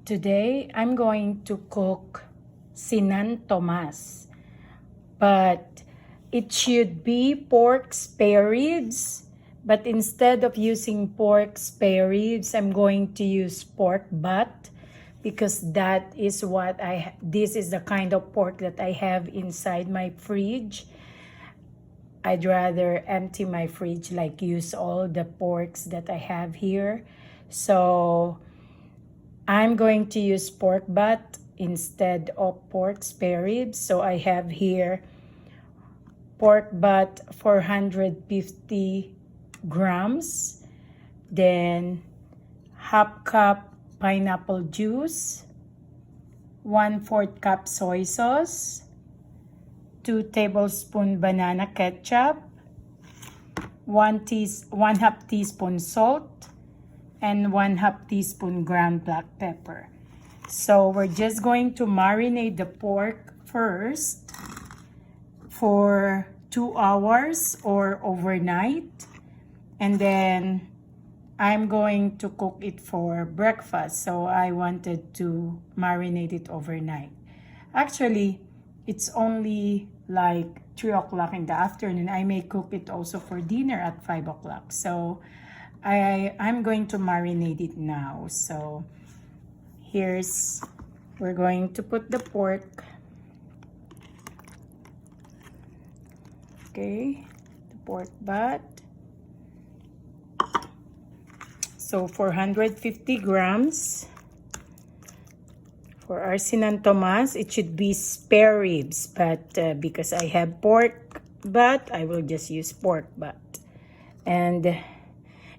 Today, I'm going to cook Sinantomas, but it should be pork spare ribs. But instead of using pork spare ribs, I'm going to use pork butt because that is what this is the kind of pork that I have inside my fridge. I'd rather empty my fridge, like use all the porks that I have here. So I'm going to use pork butt instead of pork spare ribs. So I have here pork butt 450 grams, then half cup pineapple juice, 1/4 cup soy sauce, 2 tablespoon banana ketchup, 1/2 teaspoon salt, and 1/2 teaspoon ground black pepper. So we're just going to marinate the pork first for 2 hours or overnight, and then I'm going to cook it for breakfast. So I wanted to marinate it overnight. Actually, it's only like 3 o'clock in the afternoon. I may cook it also for dinner at 5 o'clock. So I'm going to marinate it now. So we're going to put the pork. Okay, the pork butt. So 450 grams. For our Sinantomas, it should be spare ribs, but because I have pork butt, I will just use pork butt. And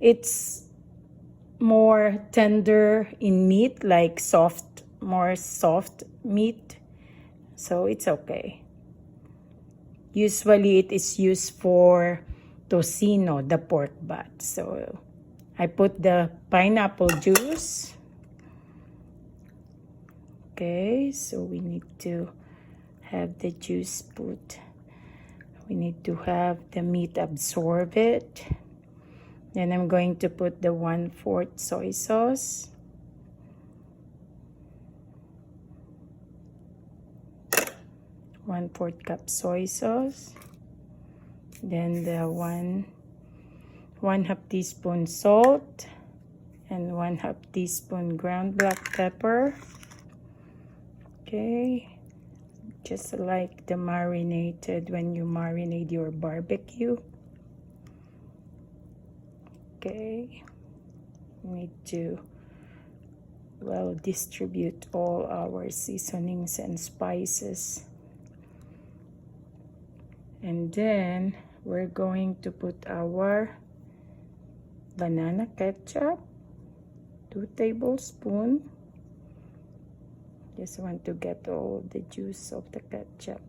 it's more tender in meat, like more soft meat. So it's okay. Usually it is used for tocino, the pork butt. So I put the pineapple juice. Okay, so we need to have the juice put. We need to have the meat absorb it. Then I'm going to put the 1/4 soy sauce. One-fourth cup soy sauce. Then the 1/2 teaspoon salt and 1/2 teaspoon ground black pepper. Okay, just like the marinated when you marinate your barbecue. Okay, we need to well distribute all our seasonings and spices. And then we're going to put our banana ketchup, 2 tablespoons. Just want to get all the juice of the ketchup.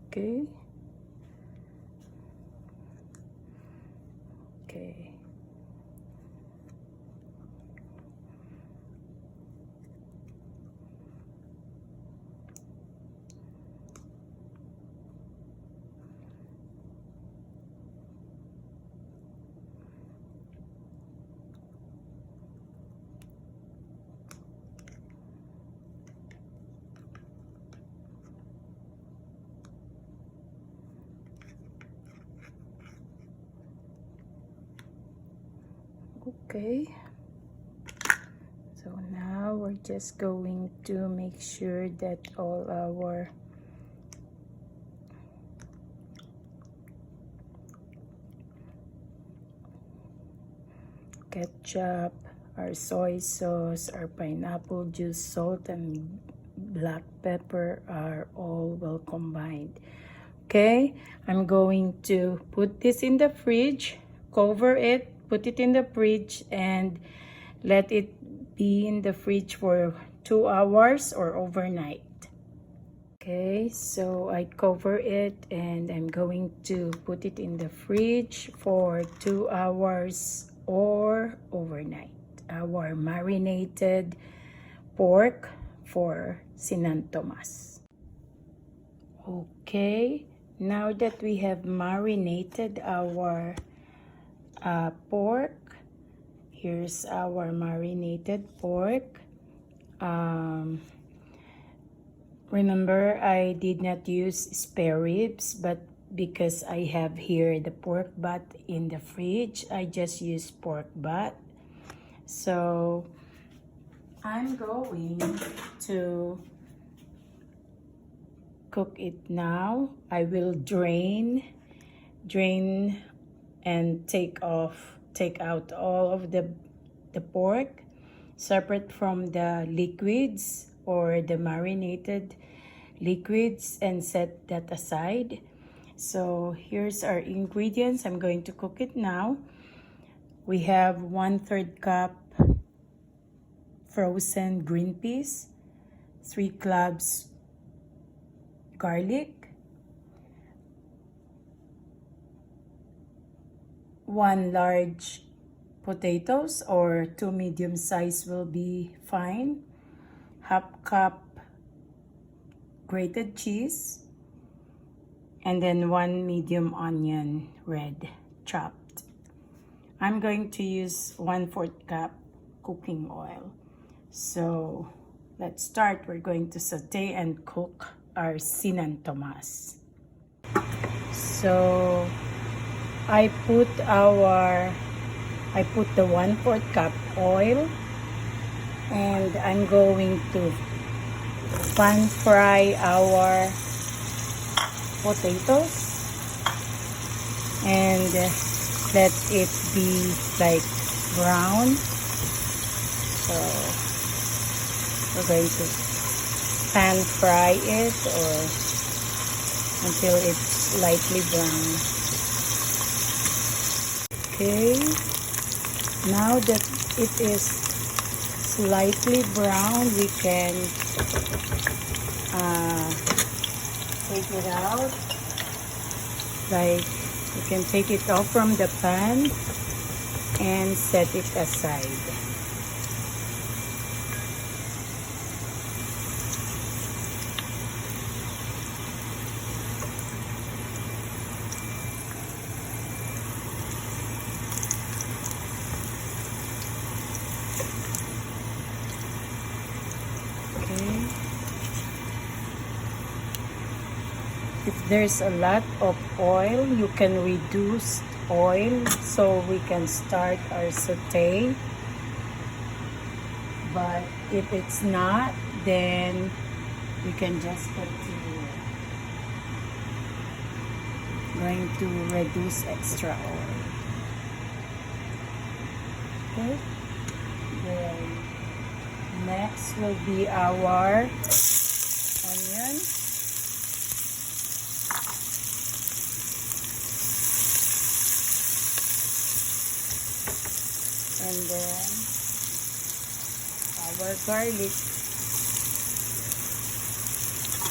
Okay. Okay. Okay, so now we're just going to make sure that all our ketchup, our soy sauce, our pineapple juice, salt, and black pepper are all well combined. Okay, I'm going to put this in the fridge, cover it, put it in the fridge, and let it be in the fridge for 2 hours or overnight. Okay, so I cover it and I'm going to put it in the fridge for 2 hours or overnight. Our marinated pork for Sinantomas. Okay, now that we have marinated our pork, Here's our marinated pork. Remember, I did not use spare ribs, but because I have here the pork butt in the fridge, I just use pork butt. So I'm going to cook it now. I will drain and take out all of the pork, separate from the liquids or the marinated liquids, and set that aside. So here's our ingredients. I'm going to cook it now. We have 1/3 cup frozen green peas, 3 cloves garlic, 1 large potatoes or 2 medium size will be fine, 1/2 cup grated cheese, and then 1 medium onion red chopped. I'm going to use 1/4 cup cooking oil. So let's start. We're going to saute and cook our Sinantomas. So I put the 1/4 cup oil, and I'm going to pan fry our potatoes and let it be like brown. So we're going to pan fry it or until it's lightly brown. Okay, now that it is slightly brown, we can take it out. Like, you can take it off from the pan and set it aside. If there's a lot of oil, you can reduce oil so we can start our saute. But if it's not, then we can just continue. Going to reduce extra oil. Okay. Then next will be our onion. And then our garlic,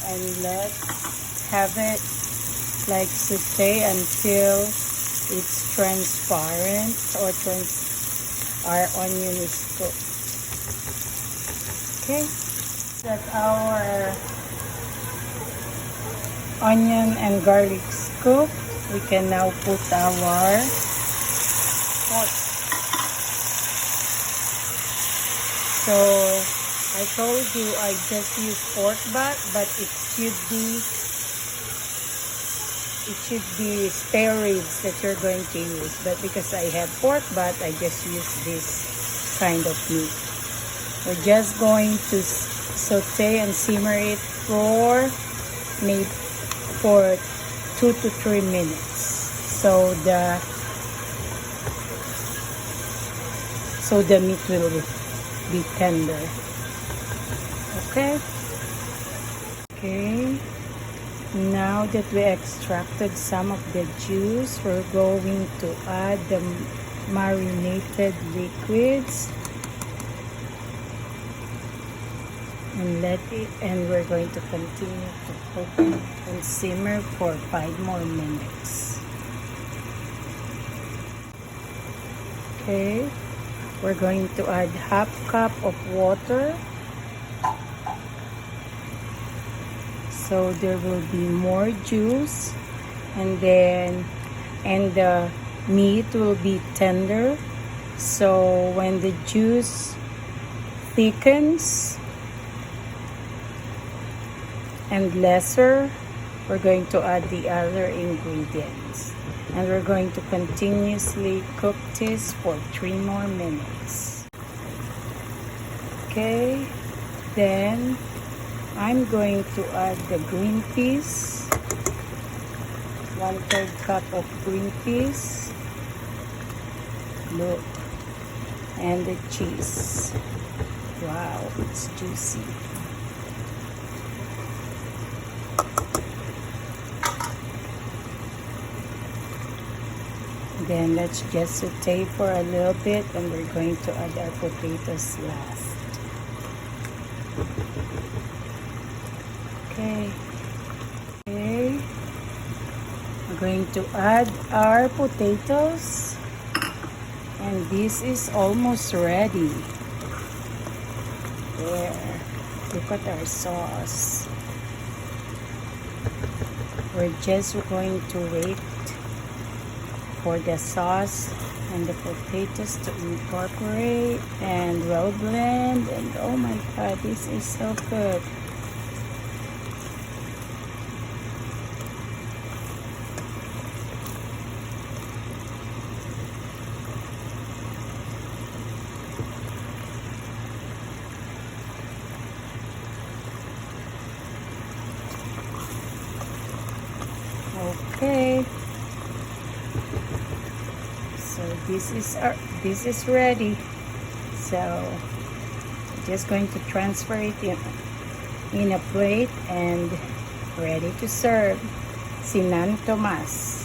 and let's have it like saute until it's transparent or our onion is cooked. Okay, that our onion and garlic is cooked, we can now put our pork. So I told you I just use pork butt, but it should be spare ribs that you're going to use. But because I have pork butt, I just use this kind of meat. We're just going to saute and simmer it for 2 to 3 minutes. So the meat will be tender. Okay. Now that we extracted some of the juice, we're going to add the marinated liquids and we're going to continue to cook and simmer for 5 more minutes. Okay. We're going to add 1/2 cup of water, so there will be more juice, and the meat will be tender, So when the juice thickens and lesser, we're going to add the other ingredients. And we're going to continuously cook this for 3 more minutes. Okay, then I'm going to add the green peas. 1/3 cup of green peas. Look. And the cheese. Wow, it's juicy. Then let's just saute for a little bit, and we're going to add our potatoes last. Okay. We're going to add our potatoes, and this is almost ready. There. Look at our sauce. We're just going to wait for the sauce and the potatoes to incorporate and well blend, and oh my god, this is so good. Okay, so this is ready. So just going to transfer it in a plate and ready to serve. Sinantomas.